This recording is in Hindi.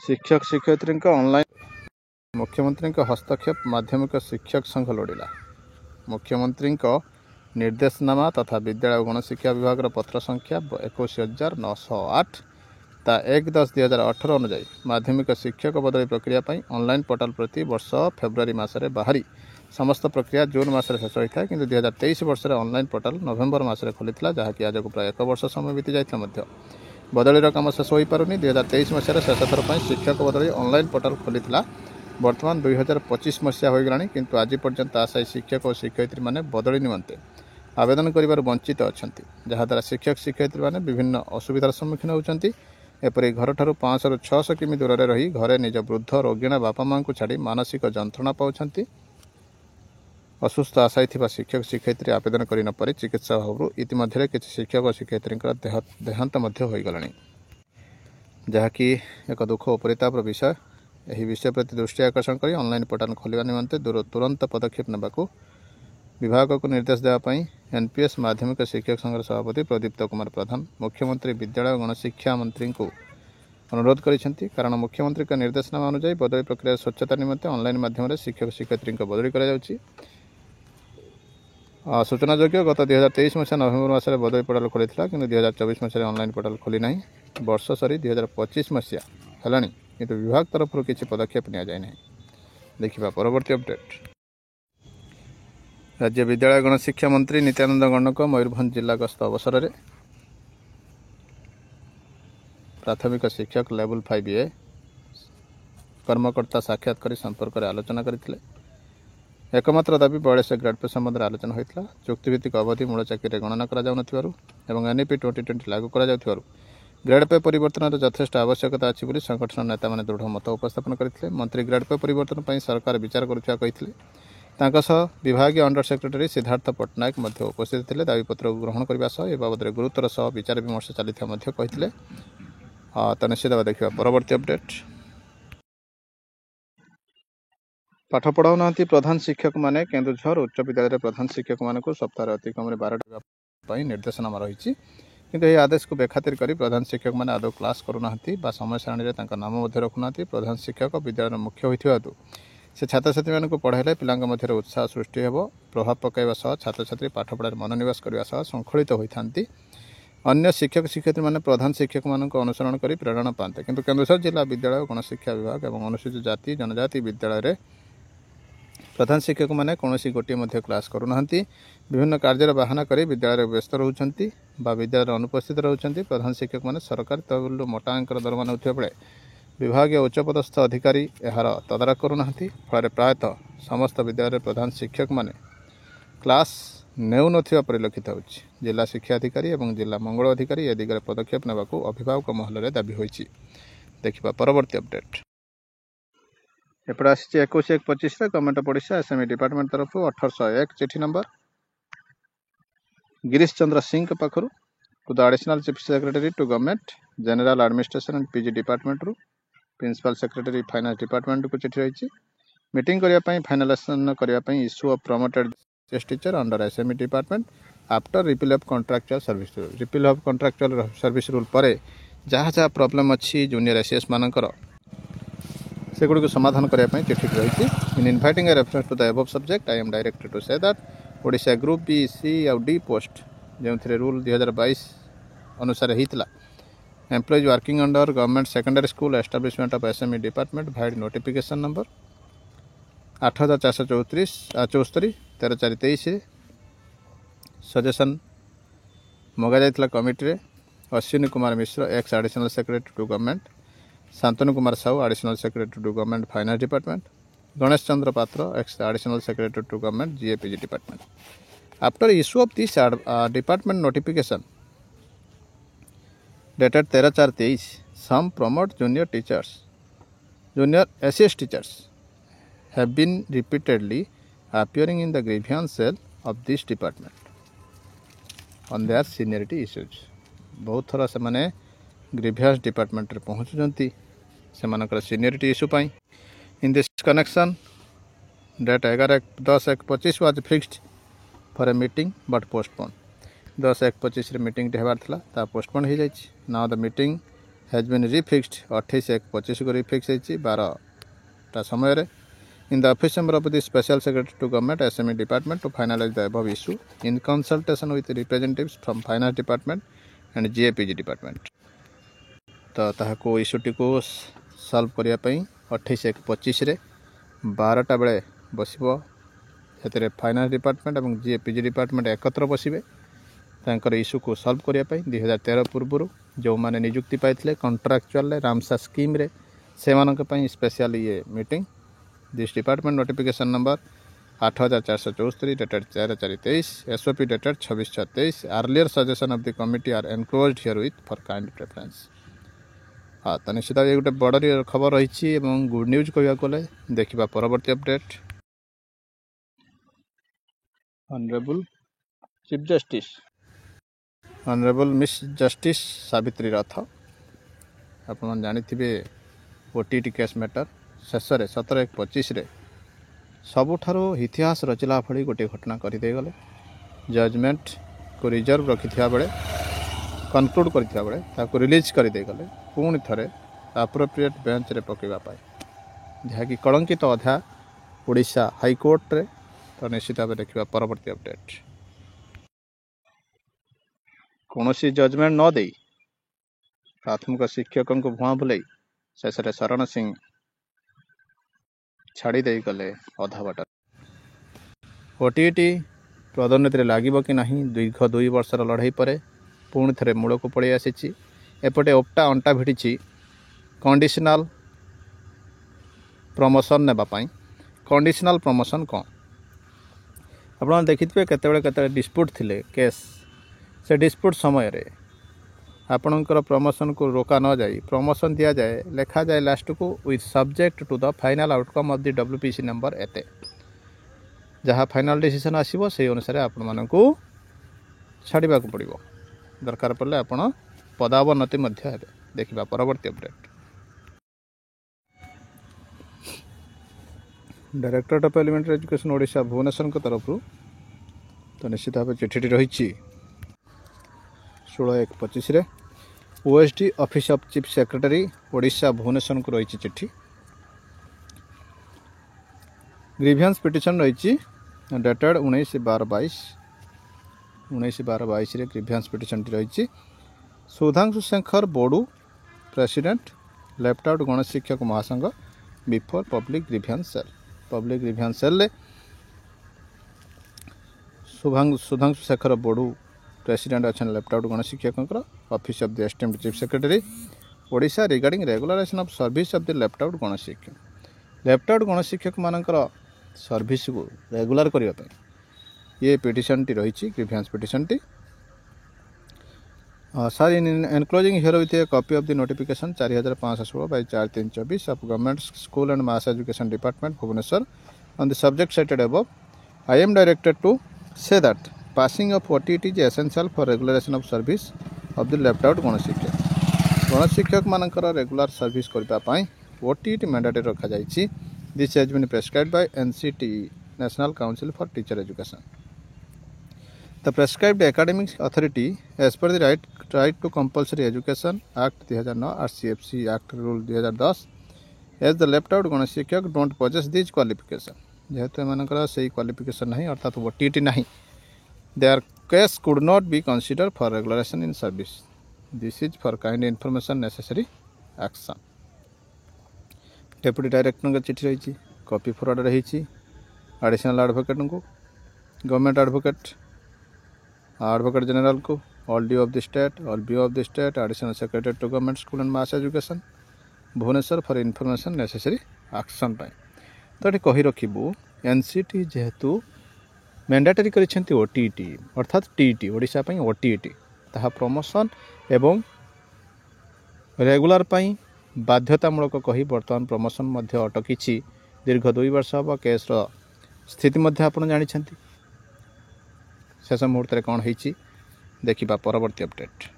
शिक्षक शिक्षयित्री ऑनलाइन मुख्यमंत्री हस्तक्षेप माध्यमिक शिक्षक संघ लोड़ा मुख्यमंत्री निर्देशनामा तथा विद्यालय और गणशिक्षा विभाग पत्र संख्या 21,908 ता 1/10/2018 अनुजाई माध्यमिक शिक्षक बदली प्रक्रिया ऑनलाइन पोर्टाल प्रति वर्ष फेब्रुआरी मसरे बाहरी समस्त प्रक्रिया जून मसरे शेष होता है किंतु 2023 वर्ष ऑनलाइन पोर्टाल नवेम्बर मसरे खोली जहाँकि आज को प्राय 1 वर्ष समय बीती जाता बदलीर कम शेष हो पारुनी 2023 मसीह शेष थर पर शिक्षक बदली ऑनलाइन पोर्टाल खोली बर्तमान 2025 मसीहा हो गलानी किंतु आज पर्यंत आशायी शिक्षक और शिक्षयित्री माने बदली निमंते आवेदन करिबार वंचित अछंती जहाद्वारा शिक्षक शिक्षयित्री माने विभिन्न असुविधार सम्मुखीन होउछंती एपरि घर ठारू 500 ରୁ 600 किमी दूर में रही घरे निज वृद्ध रोगिणा बापा माँ को छाड़ी मानसिक जंत्रणा पाउछंती असुस्थ आशायी थिबा शिक्षक शिक्षयित्री आवेदन करि न परि चिकित्सा अभाव इतिमध्य किसी शिक्षक और शिक्षयित्री देहांत मध्य हो गलानी जहाँकि एक दुख और परितापर विषय यही विषय प्रति दृष्टि आकर्षण कर ऑनलाइन पोर्टाल खोलिया निमंते तुरंत पदक्षेप नेबाकू विभाग को निर्देश देवाई एनपीएस माध्यमिक शिक्षक संघ सभापति प्रदीप्त कुमार प्रधान मुख्यमंत्री विद्यालय और गणशिक्षा मंत्री को अनुरोध करिसेंती कारण मुख्यमंत्री का निर्देशनामा अनुसार बदली प्रक्रिया स्वच्छता निमंते ऑनलाइन माध्यम शिक्षक शिक्षयित्री बदली कर सूचनाजोग्य गत 2023 मसीहा नवेम्बर मसरे बदली पोर्टाल खोली कि 2024 मसीह ऑनलाइन पोर्टाल खोली ना वर्ष सरी 2025 मसीहा है किंतु विभाग तरफ किसी पदक्षेप नि जाए देखा परवर्ती अपडेट। राज्य विद्यालय गणशिक्षा मंत्री नित्यानंद गणक मयूरभंज जिला गस्त अवसर में प्राथमिक शिक्षक लेवल 5A कर्मकर्ता साक्षात कर संपर्क में आलोचना करते एकमात्र दाबी 42 ग्रेड पे संबंध में आलोचना होता चुक्तिभित्तिक अवधि मूल चाकरी गणना कर एनईपी 2020 लागू कर ग्रेड पे परिवर्तन यथेष्ट आवश्यकता अच्छी संगठन नेता मैंने दृढ़ मत उपस्थापन करते मंत्री ग्रेड पे परिवर्तन पर सरकार विचार करुवा विभाग अंडर सेक्रेटरी सिद्धार्थ पट्टनायक उपस्थित थे दाबीपत्र ग्रहण करने ए बाबद गुरुतर सह विचार विमर्श चली कहते तो निश्चित भाव देखा परवर्ती अपडेट। पाठ पढ़ाऊना प्रधान शिक्षक माने केन्दुझर उच्च विद्यालय प्रधान शिक्षक मानक सप्ताह अति कम 12 निर्देशनामा रही किंतु यह आदेश को बेखातिर कर प्रधान शिक्षक मैंने आदौ क्लास करूना समय सारणी में नाम रखुना प्रधान शिक्षक विद्यालय मुख्य होता से छात्र छात्री मानक पढ़ाइले पिलांक मध्य उत्साह सृष्टि हो प्रभाव पकाइबा सह छात्र छात्री पाठ पढ़ार मनोनिवेश करने सह श्रृंखलित होती अन्य शिक्षक शिक्षयित्री माने प्रधान शिक्षक मानक अनुसरण कर प्रेरणा पाते किंतु केन्दुझर जिला विद्यालय गणशिक्षा विभाग और अनुसूचित जाति जनजाति विद्यालय रे प्रधान शिक्षक माने कौनसी गोटे मध्य क्लास करूना विभिन्न कार्य बाहाना कर विद्यालय व्यस्त रोचंती विद्यालय अनुपस्थित रोचंती प्रधान शिक्षक माने सरकारी तहबिल मोटा अंकर दरमा नौथिबा बेले विभाग उच्चपदस्थ अधिकारी यार तदारख करूना फल प्रायतः समस्त विद्यालय प्रधान शिक्षक माने क्लास नेउ नथिबा परिलक्षित होछि जिला शिक्षा अधिकारी और जिला मंगल अधिकारी ए दिगरे पदक्षेप नेबाकू अभिभावक महल में दाबी होइछि देखिबा परवर्ती अपडेट। एपटे आसी 21/1/25 government of Odisha SME department तरफ 1801 चिठी नंबर गिरीश चंद्र सिंह के पाखरु to the additional chief secretary to government general administration and PG department रु प्रिंसिपल सेक्रेटरी फाइनेंस डिपार्टमेंट को चिठी रही मीटिंग करने फाइनालाइजेशन करने issue of promoted teacher under SME department after repeal of contractual service rule repeal of contractual service rule पर जहाँ जहाँ प्रॉब्लम अच्छी जूनियर एसीएस मानकर से गुड़ समाधान करने चिठी रही in inviting a reference to the above subject I am directed to say that Odisha group B C और डी पोस्ट जो रूल 2022 अनुसार होता employees working under government secondary school establishment of SME department vide notification number 8474 13/4/23 suggestion मगा जाइथिला कमिटी रे Ashwini Kumar Mishra ex additional secretary to government Shantanu Kumar Sahu additional secretary to government finance department Ganesh Chandra पात्र x additional secretary to government GAPG department after issue of this department notification dated 13/4/23 some promote junior SES teachers have been repeatedly appearing in the grievance cell of this department on their seniority issues बहुत थर से माने ग्रीवियंस डिपार्टमेंट रे पहुँचुंती से सीनियरिटी इश्यू पाई in this connection date 11/10/25 was fixed for a meeting but postpone 10/1/25 meeting होबार था पोस्टपोन हो जाए now the meeting has been refixed 28/1/25 को रिफिक्स होती 12टा समय in the office number of the special secretary to government SME department to finalize the above issue in consultation with representatives from finance department and GAPG department तो ताको इश्यूटी को सॉल्व करिया पई 28/1/25 रे 12टा बेले बसिबो सेतरे फाइनान्स डिपार्टमेंट और GAPG डिपार्टमेंट एकत्र बसिबे तांकर इश्यू को सॉल्व करिया पई 2013 पूर्व जो माने नियुक्ति पाइथिले कॉन्ट्रैक्चुअल रामसा स्कीम रे से मानक पई स्पेशल ये meeting this department notification number 8474 dated 4/4/23 SOP dated 26/6/23 earlier suggestion of the committee are enclosed herewith for kind preference हाँ तो निश्चित ये गोटे बड़ खबर रही गुड न्यूज कहवा गले देखा परवर्ती update honourable chief justice honourable miss justice Savitri रथ आप जानी OTT केस मैटर शेष 17/1/25 सबुठार इतिहास रचिला भली गोटे घटना करदे गले जजमेंट को रिजर्व रखि बेले कनक्लूड करथिया बेले ताको रिलीज करदे गले पुणी थरे एप्रोप्रिएट बेंच रे पकेबा जहाँकि कलंकित अधा ओडिशा हाईकोर्ट रे तो निश्चित भाव देखा परवर्ती अपडेट कौन जजमेंट न दे प्राथमिक शिक्षकों को भुआ भुलाई शेष शरण सिंह छाड़ी दे गले अधा बाट OTT पदोन्नति लगे कि नहीं दीर्घ 2 वर्षर लड़ाई पर पुणी थे मूल को पड़े आसी एपटे ओपटा अंटा भिड़ी कंडीशनल प्रमोशन नेबाई कंडीशनल प्रमोशन कौन आप देखिए केते डिस्प्यूट थिले केस से डिस्प्यूट समय रे आपणकर प्रमोशन को रोका न जाए प्रमोशन दि जाए लिखा जाए लास्ट को with subject to the final outcome of the WPC number एते जहाँ फाइनल डिसीजन आसीबो से अनुसार आपण मानकू छाड़िबा को पड़िबो दरकार पड़े आपण पदावनति मध्य हेबे देखिबा परवर्ती update directorate of elementary education Odisha Bhubaneswar को तरफ तो निश्चित भाव चिठी रही 16/1/25 OSD office of chief secretary Odisha Bhubaneswar को रही चिठी ग्रीवियंस पिटिशन रही डेटेड 19/12/22 रे ग्रीवियंस पिटिशन रही Sudhanshu Shekhar Bodu president left out Ganesh Shikshak Mahasangh before public grievance cell Sudhanshu Shekhar Bodu president अच्छा left out Ganesh Shikshak office of the esteemed chief secretary Odisha regarding regularization of service of the left out Ganesh शिक्षक मानकर सर्विस को रेगुलर करने ये पिटिशन टी रही ग्रीवियंस पिटिशन टी sir in enclosing herewith a copy of the notification 4516/4324 of government school and mass education department Bhubaneswar on the subject cited above I am directed to say that passing of OTT is essential for regularization of service of the left out गणेश शिक्षक मानकर रेगुलर सर्विस करने OTT मैंडेटरी रखा जाइए this has been prescribed by NCTE national council for teacher education the prescribed academic authority as per the right to compulsory education act 2009 और CFC act rule 2010 as the left out Ganesh शिक्षक डोंट पोजेस दिस क्वालिफिकेशन जेहेतु एमानकर से क्वालिफिकेशन नहीं अर्थात OTT नहीं their case could not be considered for regularization in service. This is for kind information necessary action. Deputy director का चिठी रही कॉपी फॉरवर्ड रही एडिशनल एडवोकेट को गवर्नमेंट एडवोकेट जनरल को all due of the state additional secretary to government school and mass education Bhubaneswar for information necessary action तो ये कही रखू NCT जेहेतु मैंडेटरी करिसेंती OTT अर्थात TT ओडिशा पई OTT ताहा प्रमोशन एवं रेगुलर पई बाध्यतामूलक कही बर्तमान प्रमोशन मध्य अटकी दीर्घ 2 वर्ष हम केस स्थिति मध्य आपण जानी शेष मुहूर्त कौन होती देखा परवर्ती अपडेट।